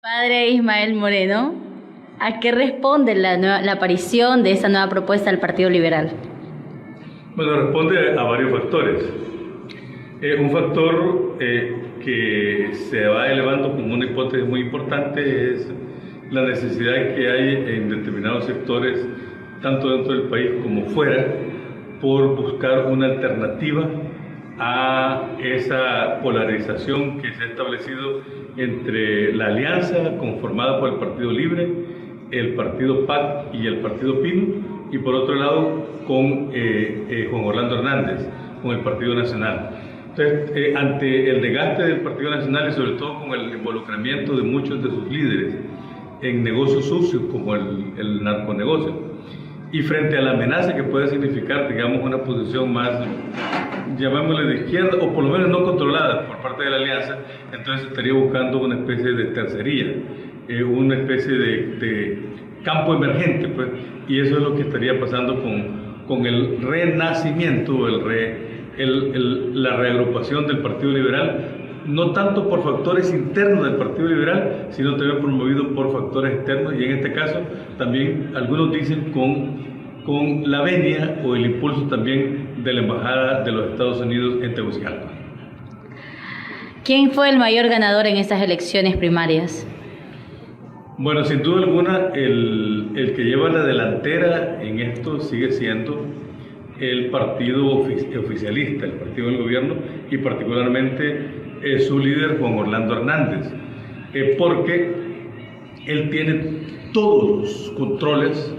Padre Ismael Moreno, ¿a qué responde la aparición de esa nueva propuesta del Partido Liberal? Bueno, responde a varios factores. Un factor que se va elevando como una hipótesis muy importante es la necesidad que hay en determinados sectores, tanto dentro del país como fuera, por buscar una alternativa a esa polarización que se ha establecido entre la alianza conformada por el Partido Libre, el Partido PAC y el Partido PIN, y por otro lado con Juan Orlando Hernández, con el Partido Nacional. Entonces, ante el desgaste del Partido Nacional y sobre todo con el involucramiento de muchos de sus líderes en negocios sucios como el narconegocio, y frente a la amenaza que puede significar, digamos, una posición más, llamémosle de izquierda, o por lo menos no controlada por parte de la alianza, entonces estaría buscando una especie de tercería, una especie de campo emergente, pues, y eso es lo que estaría pasando con el renacimiento, la reagrupación del Partido Liberal, no tanto por factores internos del Partido Liberal, sino también promovido por factores externos, y en este caso también algunos dicen con la venia o el impulso también de la Embajada de los Estados Unidos en Tegucigalpa. ¿Quién fue el mayor ganador en estas elecciones primarias? Bueno, sin duda alguna, el que lleva la delantera en esto sigue siendo el partido oficialista, el partido del gobierno, y particularmente su líder Juan Orlando Hernández, porque él tiene todos los controles,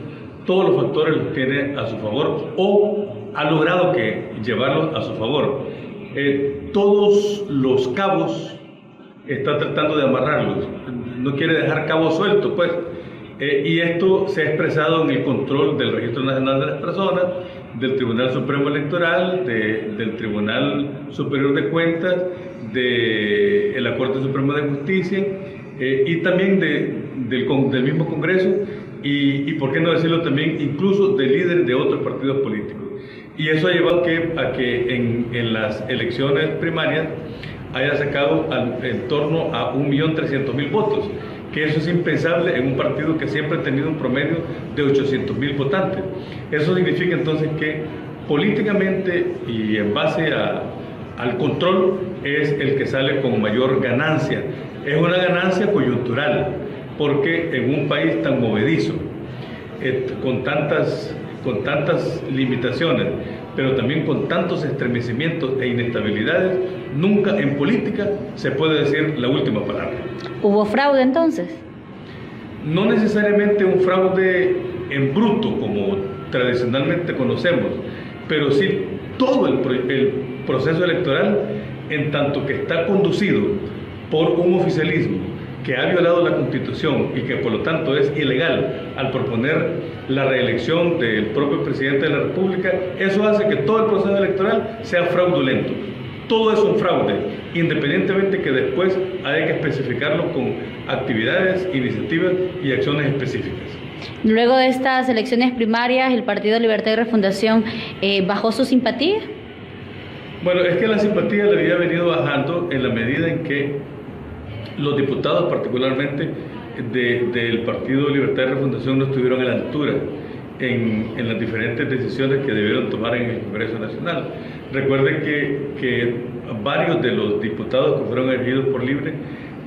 todos los factores los tiene a su favor o ha logrado llevarlos a su favor. Todos los cabos está tratando de amarrarlos, no quiere dejar cabos sueltos, pues. Y esto se ha expresado en el control del Registro Nacional de las Personas, del Tribunal Supremo Electoral, del Tribunal Superior de Cuentas, de la Corte Suprema de Justicia y también del mismo Congreso y, por qué no decirlo también, incluso de líderes de otros partidos políticos. Y eso ha llevado a que en las elecciones primarias haya sacado en torno a 1.300.000 votos, que eso es impensable en un partido que siempre ha tenido un promedio de 800.000 votantes. Eso significa entonces que políticamente y en base al control es el que sale con mayor ganancia. Es una ganancia coyuntural, porque en un país tan movedizo, con tantas limitaciones, pero también con tantos estremecimientos e inestabilidades, nunca en política se puede decir la última palabra. ¿Hubo fraude entonces? No necesariamente un fraude en bruto, como tradicionalmente conocemos, pero sí todo el proceso electoral, en tanto que está conducido por un oficialismo que ha violado la Constitución y que por lo tanto es ilegal al proponer la reelección del propio presidente de la República, eso hace que todo el proceso electoral sea fraudulento. Todo es un fraude, independientemente que después haya que especificarlo con actividades, iniciativas y acciones específicas. Luego de estas elecciones primarias, ¿el Partido Libertad y Refundación bajó su simpatía? Bueno, es que la simpatía le había venido bajando en la medida en que los diputados, particularmente del Partido Libertad y Refundación, no estuvieron a la altura en las diferentes decisiones que debieron tomar en el Congreso Nacional. Recuerden que varios de los diputados que fueron elegidos por Libre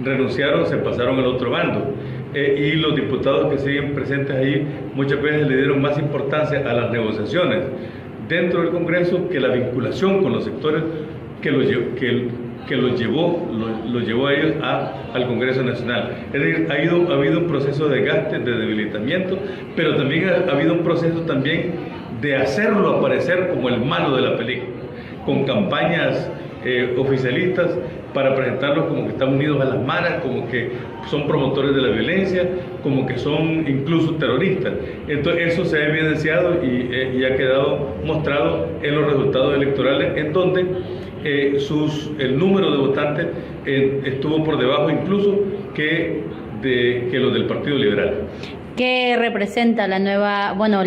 renunciaron, se pasaron al otro bando. Y los diputados que siguen presentes ahí muchas veces le dieron más importancia a las negociaciones dentro del Congreso que la vinculación con los sectores que los llevó a ellos al Congreso Nacional. Es decir, ha habido un proceso de desgaste, de debilitamiento, pero también ha habido un proceso también de hacerlo aparecer como el malo de la película, con campañas oficialistas para presentarlos como que están unidos a las maras, como que son promotores de la violencia, como que son incluso terroristas. Entonces eso se ha evidenciado y ha quedado mostrado en los resultados electorales, en donde el número de votantes estuvo por debajo incluso que los del Partido Liberal. ¿Qué representa la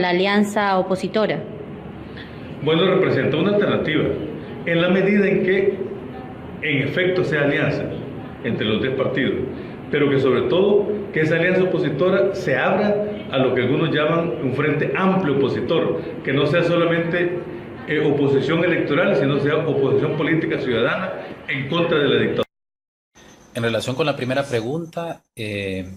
alianza opositora? Bueno, representa una alternativa, en la medida en que en efecto sea alianza entre los tres partidos, pero que sobre todo que esa alianza opositora se abra a lo que algunos llaman un frente amplio opositor, que no sea solamente oposición electoral, sino sea oposición política ciudadana en contra de la dictadura. En relación con la primera pregunta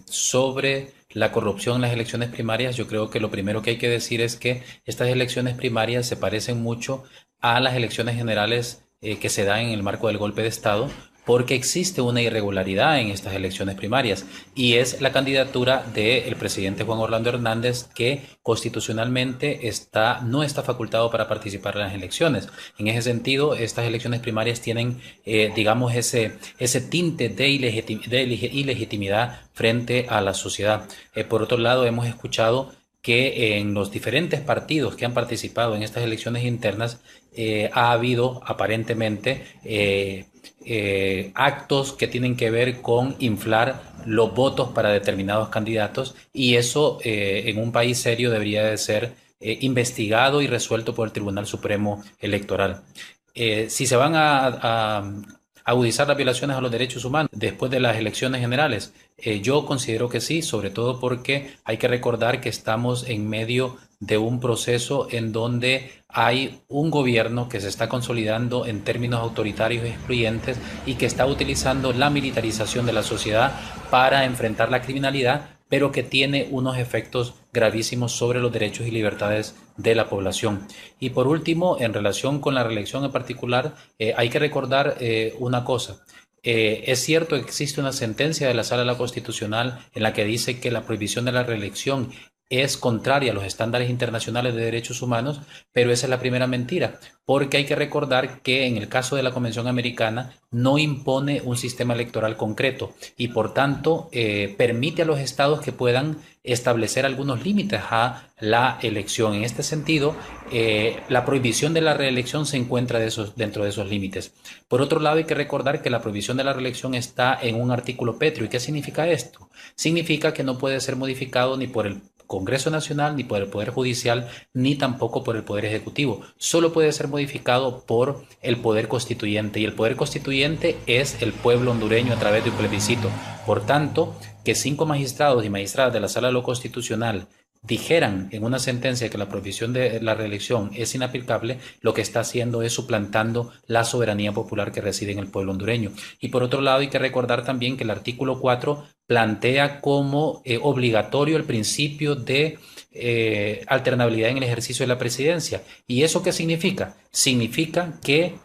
sobre la corrupción en las elecciones primarias, yo creo que lo primero que hay que decir es que estas elecciones primarias se parecen mucho a las elecciones generales que se dan en el marco del golpe de Estado, porque existe una irregularidad en estas elecciones primarias y es la candidatura del presidente Juan Orlando Hernández, que constitucionalmente no está facultado para participar en las elecciones. En ese sentido, estas elecciones primarias tienen, digamos, ese tinte de ilegitimidad frente a la sociedad. Por otro lado, hemos escuchado que en los diferentes partidos que han participado en estas elecciones internas ha habido aparentemente actos que tienen que ver con inflar los votos para determinados candidatos, y eso en un país serio debería de ser investigado y resuelto por el Tribunal Supremo Electoral. Si se van a agudizar las violaciones a los derechos humanos después de las elecciones generales, yo considero que sí, sobre todo porque hay que recordar que estamos en medio de un proceso en donde hay un gobierno que se está consolidando en términos autoritarios y excluyentes y que está utilizando la militarización de la sociedad para enfrentar la criminalidad, pero que tiene unos efectos gravísimos sobre los derechos y libertades de la población. Y por último, en relación con la reelección en particular, hay que recordar una cosa. Es cierto que existe una sentencia de la Sala Constitucional en la que dice que la prohibición de la reelección es contraria a los estándares internacionales de derechos humanos, pero esa es la primera mentira, porque hay que recordar que en el caso de la Convención Americana no impone un sistema electoral concreto y por tanto permite a los estados que puedan establecer algunos límites a la elección. En este sentido, la prohibición de la reelección se encuentra dentro de esos límites. Por otro lado, hay que recordar que la prohibición de la reelección está en un artículo pétreo. ¿Y qué significa esto? Significa que no puede ser modificado ni por el Congreso Nacional, ni por el Poder Judicial, ni tampoco por el Poder Ejecutivo. Solo puede ser modificado por el Poder Constituyente, y el Poder Constituyente es el pueblo hondureño a través de un plebiscito. Por tanto, que 5 magistrados y magistradas de la Sala de lo Constitucional dijeran en una sentencia que la prohibición de la reelección es inaplicable, lo que está haciendo es suplantando la soberanía popular que reside en el pueblo hondureño. Y por otro lado, hay que recordar también que el artículo 4 plantea como obligatorio el principio de alternabilidad en el ejercicio de la presidencia. ¿Y eso qué significa? Significa que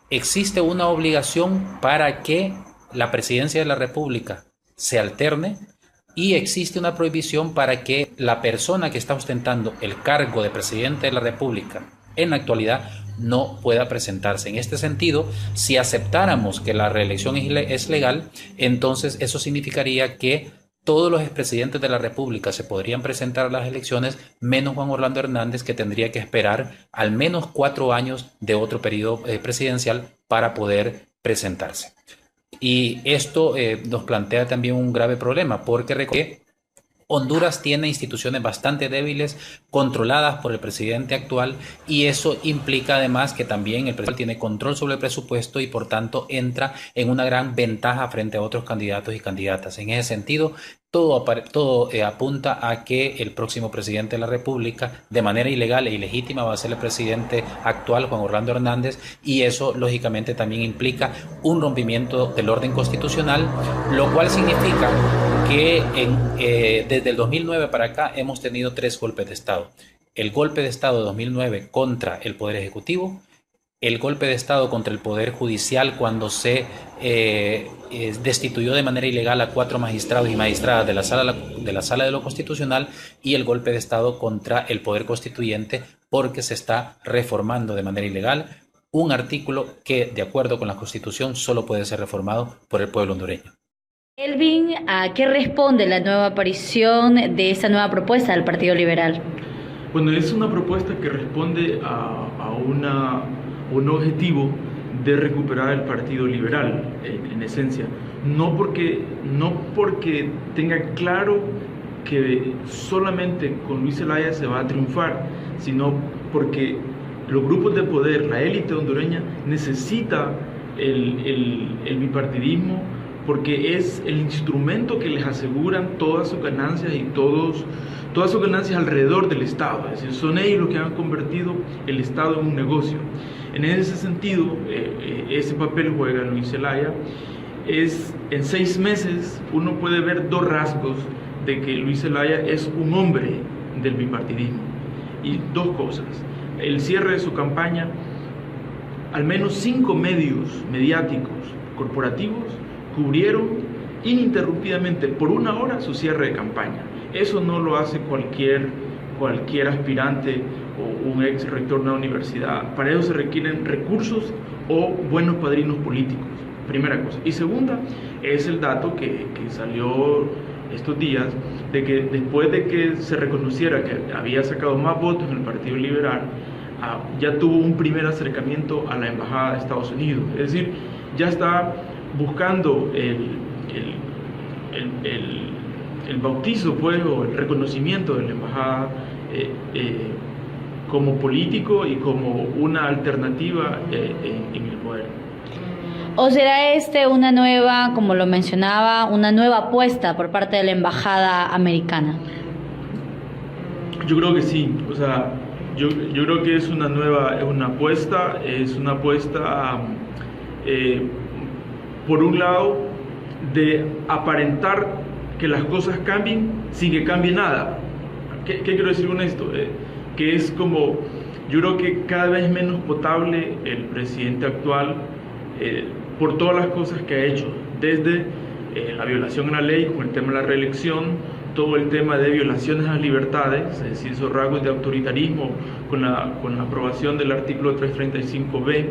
existe una obligación para que la presidencia de la República se alterne, y existe una prohibición para que la persona que está ostentando el cargo de presidente de la República en la actualidad no pueda presentarse. En este sentido, si aceptáramos que la reelección es legal, entonces eso significaría que todos los expresidentes de la República se podrían presentar a las elecciones, menos Juan Orlando Hernández, que tendría que esperar al menos 4 años de otro periodo presidencial para poder presentarse. Y esto nos plantea también un grave problema, porque recuerden que Honduras tiene instituciones bastante débiles, controladas por el presidente actual, y eso implica además que también el presidente tiene control sobre el presupuesto y por tanto entra en una gran ventaja frente a otros candidatos y candidatas. En ese sentido, todo apunta a que el próximo presidente de la República, de manera ilegal e ilegítima, va a ser el presidente actual, Juan Orlando Hernández, y eso lógicamente también implica un rompimiento del orden constitucional, lo cual significa que desde el 2009 para acá hemos tenido 3 golpes de Estado. El golpe de Estado de 2009 contra el Poder Ejecutivo, el golpe de Estado contra el Poder Judicial cuando se destituyó de manera ilegal a 4 magistrados y magistradas de la Sala de lo Constitucional, y el golpe de Estado contra el Poder Constituyente porque se está reformando de manera ilegal un artículo que, de acuerdo con la Constitución, solo puede ser reformado por el pueblo hondureño. Elvin, ¿a qué responde la nueva aparición de esa nueva propuesta del Partido Liberal? Bueno, es una propuesta que responde a un objetivo de recuperar el Partido Liberal, en esencia. No porque tenga claro que solamente con Luis Zelaya se va a triunfar, sino porque los grupos de poder, la élite hondureña, necesita el bipartidismo porque es el instrumento que les aseguran todas sus ganancias y todas sus ganancias alrededor del Estado. Es decir, son ellos los que han convertido el Estado en un negocio. En ese sentido, ese papel juega Luis Zelaya. En 6 meses uno puede ver 2 rasgos de que Luis Zelaya es un hombre del bipartidismo. Y 2 cosas. El cierre de su campaña, al menos 5 medios mediáticos corporativos cubrieron ininterrumpidamente por 1 hora su cierre de campaña. Eso no lo hace cualquier aspirante o un ex rector de una universidad. Para eso se requieren recursos o buenos padrinos políticos, primera cosa. Y segunda, es el dato que salió estos días, de que después de que se reconociera que había sacado más votos en el Partido Liberal, ya tuvo un primer acercamiento a la Embajada de Estados Unidos. Es decir, ya está buscando el bautizo, pues, o el reconocimiento de la Embajada como político y como una alternativa en el poder. ¿O será una nueva, como lo mencionaba, una nueva apuesta por parte de la Embajada americana? Yo creo que sí, o sea, yo creo que es una apuesta, por un lado, de aparentar que las cosas cambien sin que cambie nada. ¿Qué quiero decir con esto? Que es como, yo creo que cada vez menos potable el presidente actual, por todas las cosas que ha hecho, desde la violación a la ley con el tema de la reelección, todo el tema de violaciones a las libertades, es decir, esos rasgos de autoritarismo con la aprobación del artículo 335b,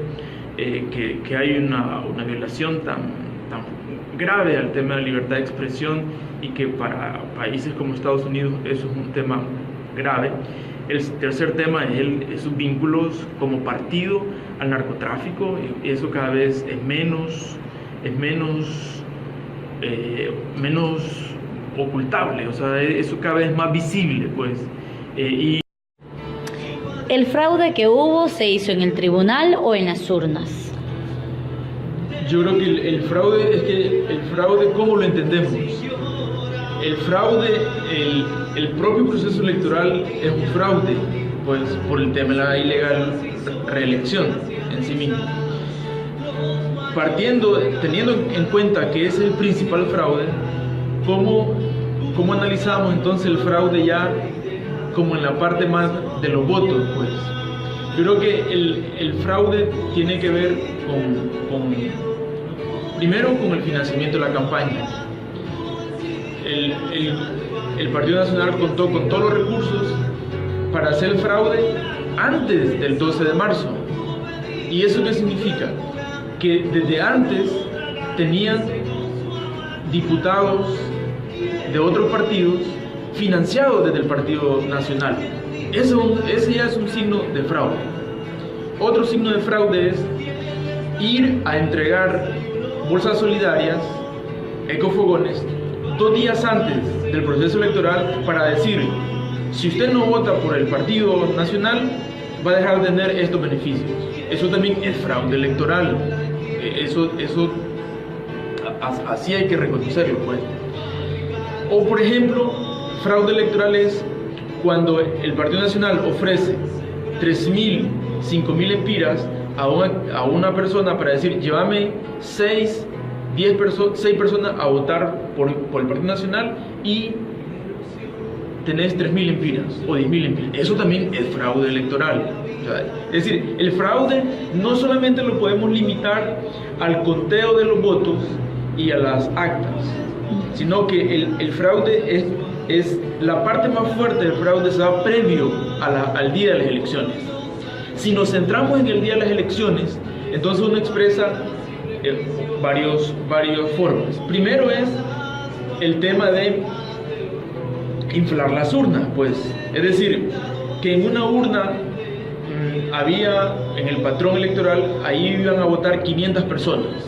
que hay una violación tan grave al tema de la libertad de expresión y que para países como Estados Unidos eso es un tema grave. El tercer tema es sus vínculos como partido al narcotráfico, y eso cada vez es menos ocultable, o sea, eso cada vez es más visible, pues. ¿El fraude que hubo se hizo en el tribunal o en las urnas? Yo creo que el fraude, ¿cómo lo entendemos? El fraude, el propio proceso electoral es un fraude, pues, por el tema de la ilegal reelección en sí mismo. Teniendo en cuenta que ese es el principal fraude, ¿cómo analizamos entonces el fraude ya como en la parte más de los votos? Pues yo creo que el fraude tiene que ver primero con el financiamiento de la campaña. El Partido Nacional contó con todos los recursos para hacer el fraude antes del 12 de marzo. ¿Y eso qué significa? Que desde antes tenían diputados de otros partidos financiados desde el Partido Nacional. Ese ya es un signo de fraude. Otro signo de fraude es ir a entregar bolsas solidarias, ecofogones, 2 días antes del proceso electoral para decir, si usted no vota por el Partido Nacional, va a dejar de tener estos beneficios. Eso también es fraude electoral. Eso así hay que reconocerlo, pues. O, por ejemplo, fraude electoral es cuando el Partido Nacional ofrece 3.000, 5.000 empiras a una persona para decir, llévame 6 personas a votar por el Partido Nacional y tenés 3.000 empiras o 10.000 empiras. Eso también es fraude electoral. O sea, es decir, el fraude no solamente lo podemos limitar al conteo de los votos y a las actas, sino que el fraude es la parte más fuerte del fraude, se da previo al día de las elecciones. Si nos centramos en el día de las elecciones, entonces uno expresa varias formas. Primero es el tema de inflar las urnas, pues, es decir, que en una urna había, en el patrón electoral, ahí iban a votar 500 personas.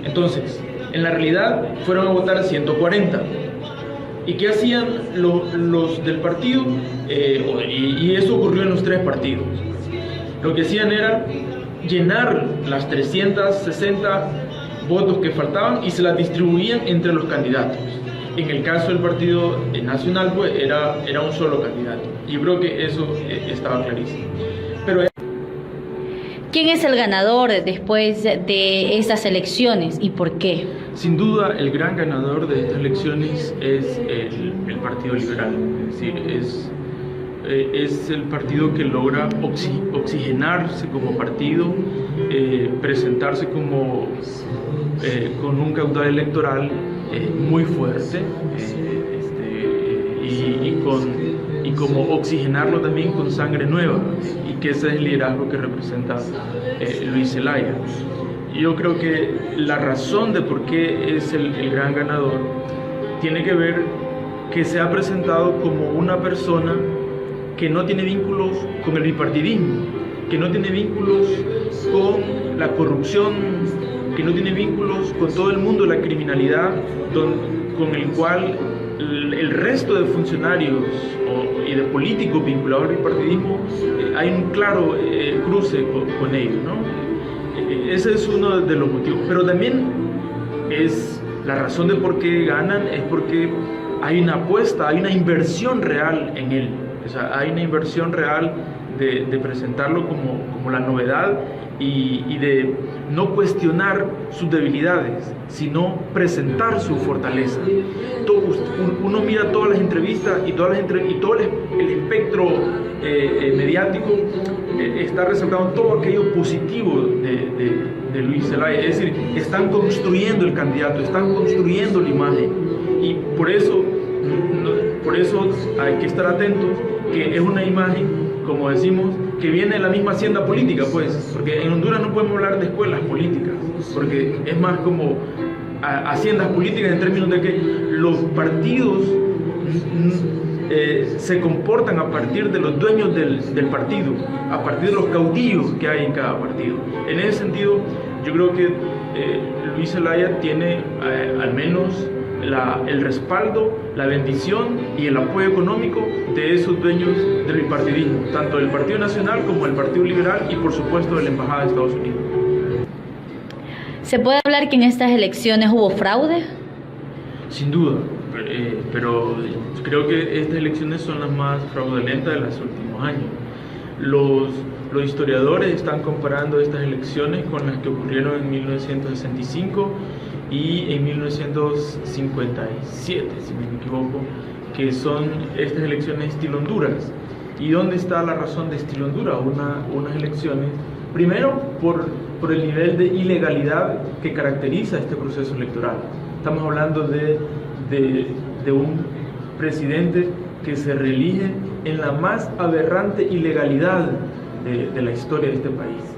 Entonces, en la realidad fueron a votar 140. ¿Y qué hacían los del partido? Y eso ocurrió en los 3 partidos. Lo que hacían era llenar las 360 votos que faltaban y se las distribuían entre los candidatos. En el caso del Partido Nacional, pues era un solo candidato. Yo creo que eso estaba clarísimo. Pero ¿quién es el ganador después de estas elecciones y por qué? sin duda el gran ganador de estas elecciones es el Partido Liberal. Es decir, es el partido que logra oxigenarse como partido, presentarse con un caudal electoral muy fuerte, y como oxigenarlo también con sangre nueva, y que ese es el liderazgo que representa Luis Zelaya. Yo creo que la razón de por qué es el gran ganador tiene que ver que se ha presentado como una persona que no tiene vínculos con el bipartidismo, que no tiene vínculos con la corrupción, que no tiene vínculos con todo el mundo de la criminalidad, con el cual el resto de funcionarios y de políticos vinculados al bipartidismo hay un claro cruce con ellos, ¿no? Ese es uno de los motivos, pero también es la razón de por qué ganan, es porque hay una apuesta, hay una inversión real en él. O sea, hay una inversión real de presentarlo como la novedad y de no cuestionar sus debilidades, sino presentar su fortaleza. Uno mira todas las entrevistas y todo el espectro mediático está resaltando todo aquello positivo de Luis Zelaya. Es decir, están construyendo el candidato, están construyendo la imagen, y por eso hay que estar atentos, que es una imagen, como decimos, que viene de la misma hacienda política, pues, porque en Honduras no podemos hablar de escuelas políticas, porque es más como haciendas políticas en términos de que los partidos se comportan a partir de los dueños del partido, a partir de los caudillos que hay en cada partido. En ese sentido, yo creo que Luis Zelaya tiene al menos el respaldo, la bendición y el apoyo económico de esos dueños del bipartidismo, tanto del Partido Nacional como del Partido Liberal y por supuesto de la Embajada de Estados Unidos. ¿Se puede hablar que en estas elecciones hubo fraude? Sin duda, pero creo que estas elecciones son las más fraudulentas de los últimos años. Los historiadores están comparando estas elecciones con las que ocurrieron en 1965 y en 1957, si no me equivoco, que son estas elecciones estilo Honduras. ¿Y dónde está la razón de estilo Honduras? Unas elecciones, primero, por el nivel de ilegalidad que caracteriza este proceso electoral. Estamos hablando de un presidente que se reelige en la más aberrante ilegalidad de la historia de este país.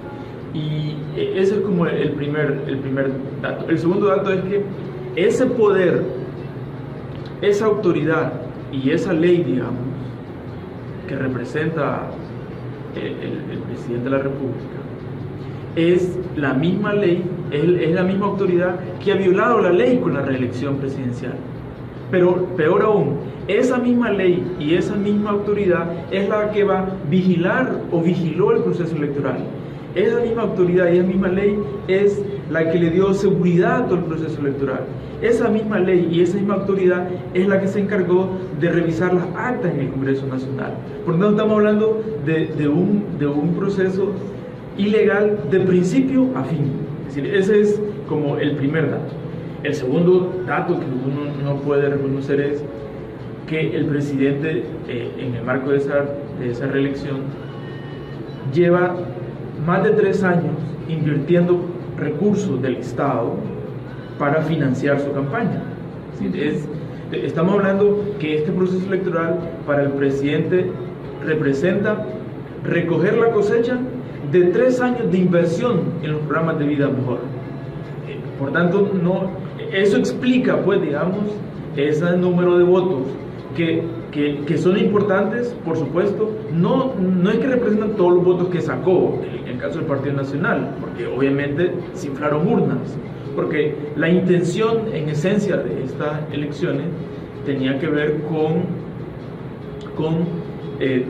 Y ese es como el primer dato. El segundo dato es que ese poder, esa autoridad y esa ley, digamos, que representa el presidente de la República, es la misma ley, es la misma autoridad que ha violado la ley con la reelección presidencial. Pero peor aún, esa misma ley y esa misma autoridad es la que va a vigilar o vigiló el proceso electoral. Esa misma autoridad y esa misma ley es la que le dio seguridad a todo el proceso electoral. Esa misma ley y esa misma autoridad es la que se encargó de revisar las actas en el Congreso Nacional. Por lo tanto, estamos hablando de un proceso ilegal de principio a fin. Es decir, ese es como el primer dato. El segundo dato que uno no puede reconocer es que el presidente, en el marco de esa reelección, lleva más de 3 años invirtiendo recursos del Estado para financiar su campaña. Estamos hablando que este proceso electoral para el presidente representa recoger la cosecha de 3 años de inversión en los programas de vida mejor. Por tanto, eso explica, pues, digamos, ese número de votos que son importantes, por supuesto. No es que representan todos los votos que sacó en el caso del Partido Nacional, porque obviamente se inflaron urnas, porque la intención en esencia de estas elecciones tenía que ver con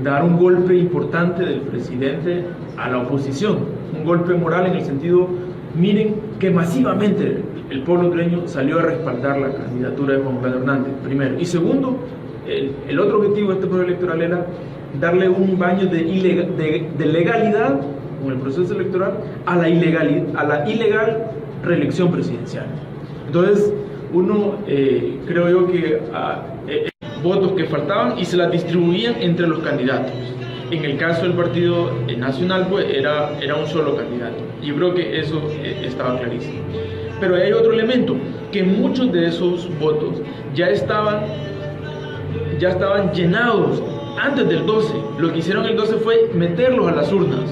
dar un golpe importante del presidente a la oposición, un golpe moral en el sentido, miren que masivamente el pueblo hondureño salió a respaldar la candidatura de Juan Orlando Hernández, primero. Y segundo, el otro objetivo de este proceso electoral era darle un baño de legalidad con el proceso electoral a la ilegal reelección presidencial. Entonces, creo yo que votos que faltaban y se las distribuían entre los candidatos. En el caso del Partido Nacional, pues era un solo candidato. Y yo creo que eso estaba clarísimo. Pero hay otro elemento, que muchos de esos votos ya estaban llenados antes del 12. Lo que hicieron el 12 fue meterlos a las urnas.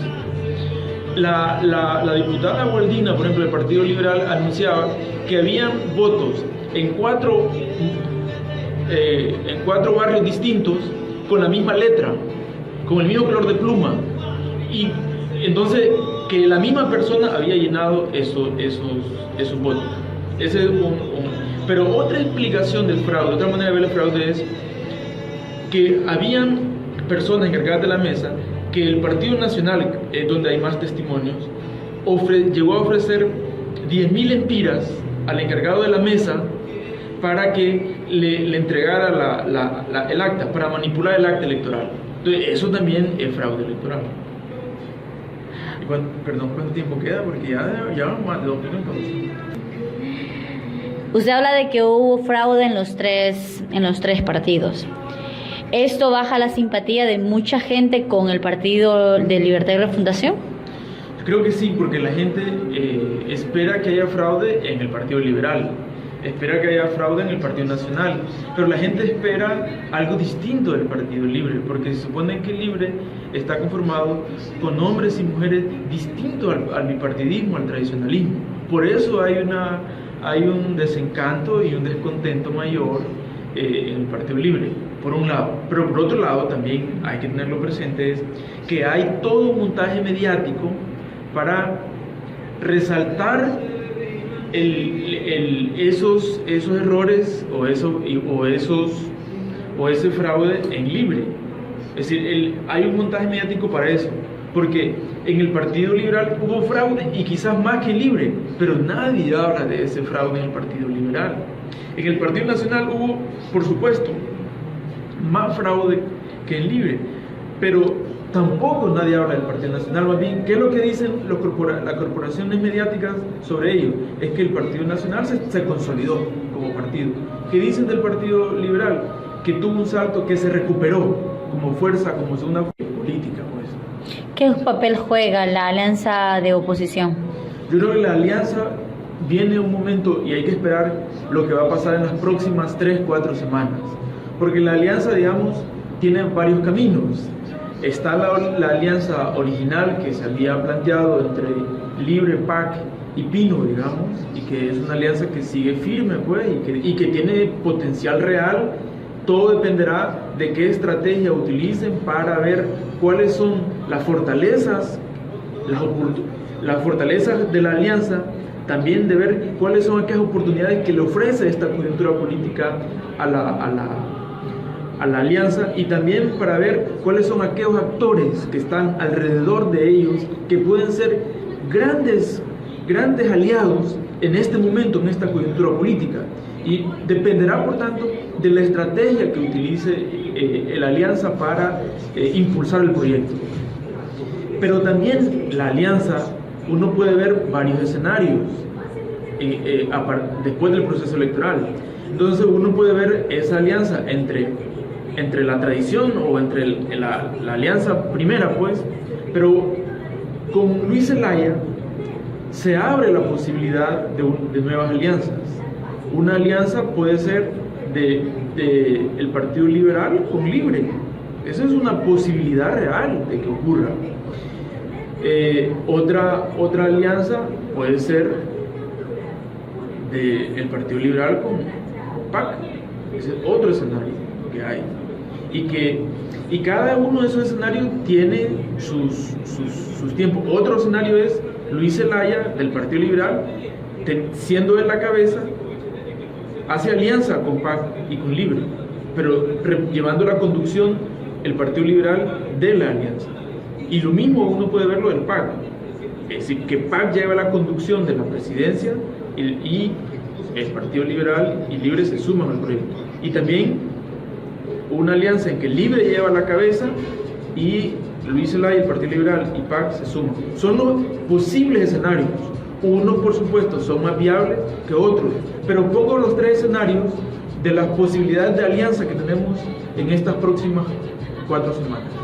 La diputada Gualdina, por ejemplo, del Partido Liberal, anunciaba que habían votos en cuatro barrios distintos con la misma letra, con el mismo color de pluma, y entonces que la misma persona había llenado esos votos. Pero otra explicación del fraude, otra manera de ver el fraude es que habían personas encargadas de la mesa que el Partido Nacional, donde hay más testimonios, llegó a ofrecer 10.000 empiras al encargado de la mesa para que le entregara el acta, para manipular el acta electoral. Entonces, eso también es fraude electoral. ¿Cuánto tiempo queda? Porque ya más de 2 minutos. Usted habla de que hubo fraude en los tres partidos. ¿Esto baja la simpatía de mucha gente con el Partido de Libertad y Refundación? Creo que sí, porque la gente espera que haya fraude en el Partido Liberal, espera que haya fraude en el Partido Nacional, pero la gente espera algo distinto del Partido Libre, porque se supone que el Libre está conformado con hombres y mujeres distintos al bipartidismo, al tradicionalismo. Por eso hay un desencanto y un descontento mayor en el Partido Libre, por un lado. Pero por otro lado también hay que tenerlo presente, es que hay todo un montaje mediático para resaltar esos errores o ese fraude en Libre. Es decir, hay un montaje mediático para eso, porque en el Partido Liberal hubo fraude y quizás más que en Libre, pero nadie habla de ese fraude en el Partido Liberal. En el Partido Nacional hubo, por supuesto, más fraude que en Libre, pero tampoco nadie habla del Partido Nacional. Más bien, ¿qué es lo que dicen las corporaciones mediáticas sobre ello? Es que el Partido Nacional se consolidó como partido. ¿Qué dicen del Partido Liberal? Que tuvo un salto, que se recuperó como fuerza, como segunda política, pues. ¿Qué papel juega la alianza de oposición? Yo creo que la alianza viene un momento y hay que esperar lo que va a pasar en las próximas 3-4 semanas, porque la alianza, digamos, tiene varios caminos. Está la alianza original que se había planteado entre Libre, PAC y Pino, digamos, y que es una alianza que sigue firme, pues, y que tiene potencial real. Todo dependerá de qué estrategia utilicen para ver cuáles son las fortalezas de la alianza, también de ver cuáles son aquellas oportunidades que le ofrece esta coyuntura política a la alianza, y también para ver cuáles son aquellos actores que están alrededor de ellos, que pueden ser grandes aliados en este momento, en esta coyuntura política. Y dependerá, por tanto, de la estrategia que utilice la alianza para impulsar el proyecto. Pero también la alianza, uno puede ver varios escenarios después del proceso electoral. Entonces uno puede ver esa alianza entre la tradición o entre la alianza primera, pues, pero con Luis Zelaya se abre la posibilidad de nuevas alianzas. Una alianza puede ser de el Partido Liberal con Libre. Esa es una posibilidad real de que ocurra. Otra alianza puede ser del Partido Liberal con PAC. Ese es otro escenario que hay. Y cada uno de esos escenarios tiene sus tiempos. Otro escenario es Luis Zelaya del Partido Liberal, siendo él la cabeza, hace alianza con PAC y con Libre, pero llevando la conducción el Partido Liberal de la alianza. Y lo mismo uno puede verlo del PAC, es decir, que PAC lleva la conducción de la presidencia y el Partido Liberal y Libre se suman al proyecto. Y también una alianza en que Libre lleva la cabeza y Luis Zelaya, el Partido Liberal y PAC se suman. Son los posibles escenarios. Unos, por supuesto, son más viables que otros, pero pongo los tres escenarios de las posibilidades de alianza que tenemos en estas próximas 4 semanas.